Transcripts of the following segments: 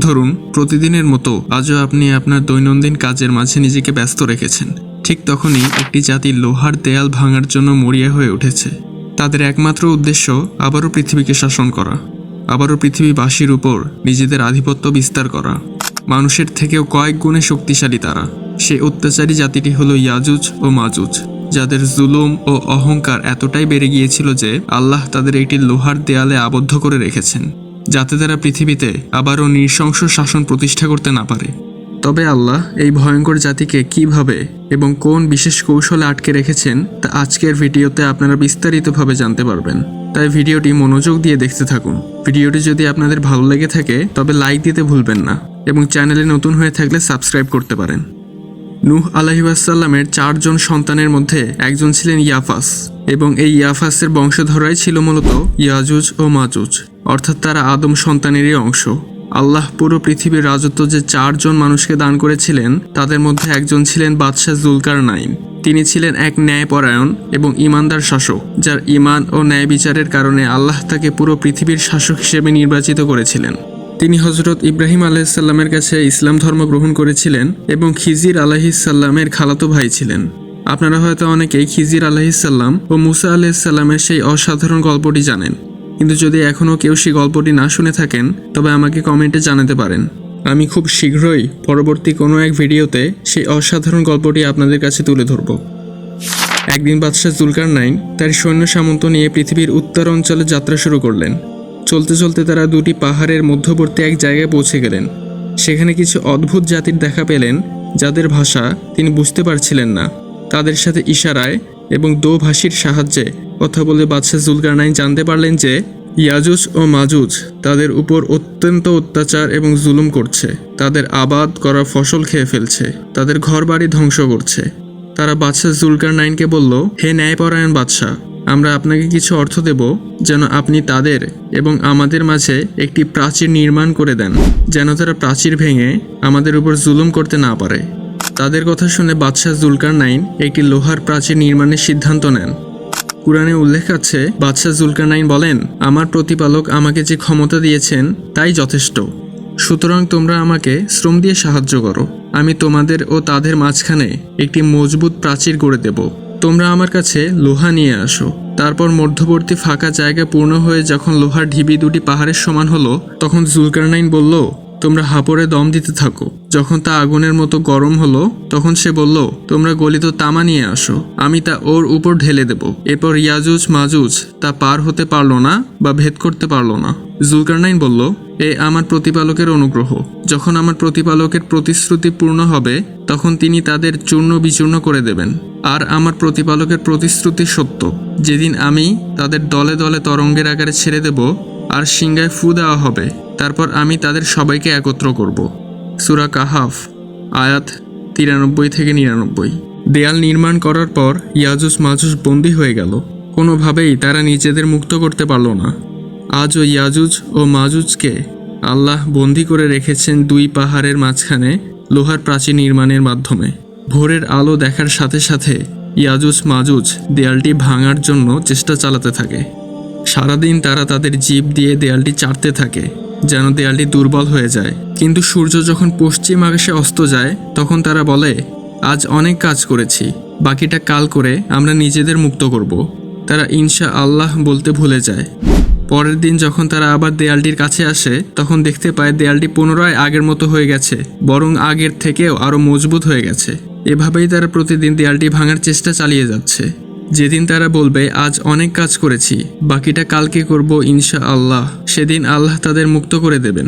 ধরুন প্রতিদিনের মতো আজও আপনি আপনার দৈনন্দিন কাজের মাঝে নিজেকে ব্যস্ত রেখেছেন। ঠিক তখনই একটি জাতি লোহার দেয়াল ভাঙার জন্য মরিয়া হয়ে উঠেছে। তাদের একমাত্র উদ্দেশ্য আবারও পৃথিবীকে শাসন করা, আবারও পৃথিবীবাসীর উপর নিজেদের আধিপত্য বিস্তার করা। মানুষের থেকেও কয়েক গুণে শক্তিশালী তারা। সেই অত্যাচারী জাতিটি হলো ইয়াজুজ ও মাজুজ, যাদের জুলুম ও অহংকার এতটাই বেড়ে গিয়েছিল যে আল্লাহ তাদের একটি লোহার দেয়ালে আবদ্ধ করে রেখেছেন, যাতে তারা পৃথিবীতে আবারও নৃশংস শাসন প্রতিষ্ঠা করতে না পারে। তবে আল্লাহ এই ভয়ঙ্কর জাতিকে কিভাবে এবং কোন বিশেষ কৌশলে আটকে রেখেছেন তা আজকের ভিডিওতে আপনারা বিস্তারিতভাবে জানতে পারবেন। তাই ভিডিওটি মনোযোগ দিয়ে দেখতে থাকুন। ভিডিওটি যদি আপনাদের ভালো লেগে থাকে তবে লাইক দিতে ভুলবেন না এবং চ্যানেলে নতুন হয়ে থাকলে সাবস্ক্রাইব করতে পারেন। নূহ আলাইহিসসালামের 4 জন সন্তানের মধ্যে একজন ছিলেন ইয়াফাস, এবং এই ইয়াফাসের বংশধরাই ছিল মূলত ইয়াজুজ ও মাজুজ, অর্থাৎ তারা আদম সন্তানেরই অংশ। আল্লাহ পুরো পৃথিবীর রাজত্ব যে 4 জন মানুষকে দান করেছিলেন তাদের মধ্যে একজন ছিলেন বাদশাহ জুলকারনাইন। তিনি ছিলেন এক ন্যায়পরায়ণ এবং ঈমানদার শাসক, যার ঈমান ও ন্যায় বিচারের কারণে আল্লাহ তাকে পুরো পৃথিবীর শাসক হিসেবে নির্বাচিত করেছিলেন। তিনি হজরত ইব্রাহিম আলাইহিসসালামের কাছে ইসলাম ধর্ম গ্রহণ করেছিলেন এবং খিজির আলাইহিসসালামের খালাতো ভাই ছিলেন। আপনারা হয়তো অনেকেই খিজির আলাইহিসসালাম ও মুসা আলাইহিসসালামের সেই অসাধারণ গল্পটি জানেন, কিন্তু যদি এখনও কেউ সেই গল্পটি না শুনে থাকেন তবে আমাকে কমেন্টে জানাতে পারেন। আমি খুব শীঘ্রই পরবর্তী কোনো এক ভিডিওতে সেই অসাধারণ গল্পটি আপনাদের কাছে তুলে ধরব। একদিন বাদশাহ জুলকারনাইন তার সৈন্য সামন্ত নিয়ে পৃথিবীর উত্তর অঞ্চলে যাত্রা শুরু করলেন। চলতে চলতে তারা 2টি পাহাড়ের মধ্যবর্তী এক জায়গায় পৌঁছে গেলেন। সেখানে কিছু অদ্ভুত জাতির দেখা পেলেন, যাদের ভাষা তিনি বুঝতে পারছিলেন না। তাদের সাথে ইশারায় এবং দোভাষীর সাহায্যে কথা বলে বাদশাহ জুলকারনাইন জানতে পারলেন যে ইয়াজুজ ও মাজুজ তাদের উপর অত্যন্ত অত্যাচার এবং জুলুম করছে, তাদের আবাদ করা ফসল খেয়ে ফেলছে, তাদের ঘরবাড়ি ধ্বংস করছে। তারা বাদশাহ জুলকারনাইনকে বলল, হে ন্যায়পরায়ণ বাদশাহ, আমরা আপনাকে কিছু অর্থ দেব যেন আপনি তাদের এবং আমাদের মাঝে একটি প্রাচীর নির্মাণ করে দেন, যেন তারা প্রাচীর ভেঙে আমাদের উপর জুলুম করতে না পারে। তাদের কথা শুনে বাদশাহ জুলকারনাইন একটি লোহার প্রাচীর নির্মাণের সিদ্ধান্ত নেন। কুরআনে উল্লেখ আছে, বাদশাহ জুলকারনাইন বলেন, আমার প্রতিপালক আমাকে যে ক্ষমতা দিয়েছেন তাই যথেষ্ট। সুতরাং তোমরা আমাকে শ্রম দিয়ে সাহায্য করো। আমি তোমাদের ও তাদের মাঝখানে একটি মজবুত প্রাচীর গড়ে দেব। তোমরা আমার কাছে লোহা নিয়ে আসো। তারপর মধ্যবর্তী ফাঁকা জায়গা পূর্ণ হয়ে যখন লোহার ঢিবি 2টি পাহাড়ের সমান হলো, তখন জুলকারনাইন বলল, তোমরা হাপড়ে দম দিতে থাকো। যখন তা আগুনের মতো গরম হলো তখন সে বলল, তোমরা গলিত তামা নিয়ে আসো, আমি তা ওর উপর ঢেলে দেব। এরপর ইয়াজুজ মাজুজ তা পার হতে পারল না বা ভেদ করতে পারল না। জুলকারনাইন বলল, এ আমার প্রতিপালকের অনুগ্রহ। যখন আমার প্রতিপালকের প্রতিশ্রুতি পূর্ণ হবে তখন তিনি তাদের চূর্ণ বিচূর্ণ করে দেবেন। আর আমার প্রতিপালকের প্রতিশ্রুতি সত্য, যেদিন আমি তাদের দলে দলে তরঙ্গের আকারে ছেড়ে দেব আর সিংহায় ফু দেওয়া হবে, তারপর আমি তাদের সবাইকে একত্র করব। সূরা কাহাফ আয়াত 93 থেকে 99। দেয়াল নির্মাণ করার পর ইয়াজুজ মাজুজ বন্দী হয়ে গেল। কোনোভাবেই তারা নিজেদের মুক্ত করতে পারল না। আজও ইয়াজুজ ও মাজুজকে আল্লাহ বন্দী করে রেখেছেন 2 পাহাড়ের মাঝখানে লোহার প্রাচীর নির্মাণের মাধ্যমে। ভোরের আলো দেখার সাথে সাথে ইয়াজুজ মাজুজ দেয়ালটি ভাঙার জন্য চেষ্টা চালাতে থাকে। সারাদিন তারা তাদের জিভ দিয়ে দেয়ালটি চাটতে থাকে যেন দেয়ালটি দুর্বল হয়ে যায়। কিন্তু সূর্য যখন পশ্চিম আকাশে অস্ত যায় তখন তারা বলে, আজ অনেক কাজ করেছি, বাকিটা কাল করে আমরা নিজেদের মুক্ত করব। তারা ইনশা আল্লাহ বলতে ভুলে যায়। পরের দিন যখন তারা আবার দেয়ালটির কাছে আসে তখন দেখতে পায় দেয়ালটি পুনরায় আগের মতো হয়ে গেছে, বরং আগের থেকেও আরও মজবুত হয়ে গেছে। এভাবেই তারা প্রতিদিন দেয়ালটি ভাঙার চেষ্টা চালিয়ে যাচ্ছে। যেদিন তারা বলবে, আজ অনেক কাজ করেছি, বাকিটা কালকে করব ইনশা আল্লাহ, সেদিন আল্লাহ তাদের মুক্ত করে দেবেন।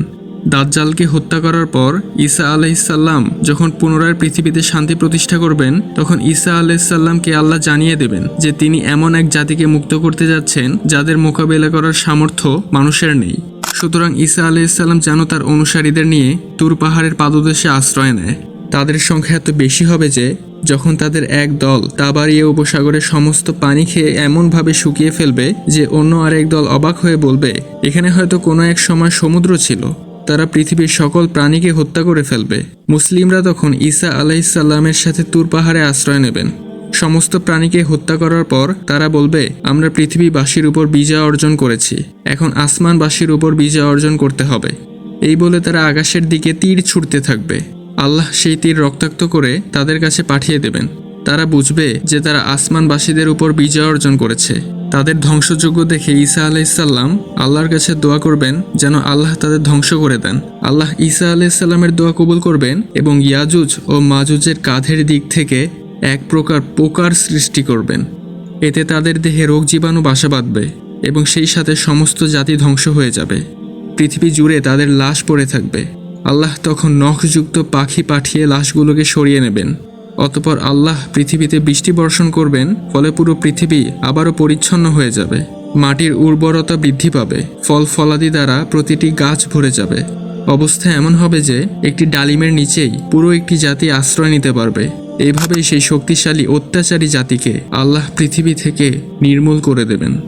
দাজ্জালকে হত্যা করার পর ঈসা আলাইহিসসালাম যখন পুনরায় পৃথিবীতে শান্তি প্রতিষ্ঠা করবেন তখন ঈসা আলাইহিসসালামকে আল্লাহ জানিয়ে দেবেন যে তিনি এমন এক জাতিকে মুক্ত করতে যাচ্ছেন যাদের মোকাবেলা করার সামর্থ্য মানুষের নেই। সুতরাং ঈসা আলাইহিসসালাম যেন তার অনুসারীদের নিয়ে তুর পাহাড়ের পাদদেশে আশ্রয় নেয়। তাদের সংখ্যা এত বেশি হবে যে যখন তাদের এক দল তাবারিয়া উপসাগরের সমস্ত পানি খেয়ে এমনভাবে শুকিয়ে ফেলবে যে অন্য আরেক দল অবাক হয়ে বলবে, এখানে হয়তো কোনো এক সময় সমুদ্র ছিল। তারা পৃথিবীর সকল প্রাণীকে হত্যা করে ফেলবে। মুসলিমরা তখন ঈসা আলাইহিসসালামের সাথে তুর পাহাড়ে আশ্রয় নেবেন। সমস্ত প্রাণীকে হত্যা করার পর তারা বলবে, আমরা পৃথিবীবাসীর উপর বিজয় অর্জন করেছি, এখন আসমানবাসীর উপর বিজয় অর্জন করতে হবে। এই বলে তারা আকাশের দিকে তীর ছুঁড়তে থাকবে। আল্লাহ সেই তীর রক্তাক্ত করে তাদের কাছে পাঠিয়ে দেবেন। তারা বুঝবে যে তারা আসমানবাসীদের উপর বিজয় অর্জন করেছে। তাদের ধ্বংসযজ্ঞ দেখে ঈসা আলাইসাল্লাম আল্লাহর কাছে দোয়া করবেন যেন আল্লাহ তাদের ধ্বংস করে দেন। আল্লাহ ঈসা আলাইসাল্লামের দোয়া কবুল করবেন এবং ইয়াজুজ ও মাজুজের কাঁধের দিক থেকে এক প্রকার পোকার সৃষ্টি করবেন। এতে তাদের দেহে রোগ জীবাণু বাসা বাঁধবে এবং সেই সাথে সমস্ত জাতি ধ্বংস হয়ে যাবে। পৃথিবী জুড়ে তাদের লাশ পড়ে থাকবে। আল্লাহ তখন নখযুক্ত পাখি পাঠিয়ে লাশগুলোকে সরিয়ে নেবেন। অতঃপর আল্লাহ পৃথিবীতে বৃষ্টি বর্ষণ করবেন, ফলে পুরো পৃথিবী আবারও পরিচ্ছন্ন হয়ে যাবে। মাটির উর্বরতা বৃদ্ধি পাবে, ফল ফলাদি দ্বারা প্রতিটি গাছ ভরে যাবে। অবস্থা এমন হবে যে একটি ডালিমের নিচেই পুরো একটি জাতি আশ্রয় নিতে পারবে। এইভাবেই সেই শক্তিশালী অত্যাচারী জাতিকে আল্লাহ পৃথিবী থেকে নির্মূল করে দেবেন।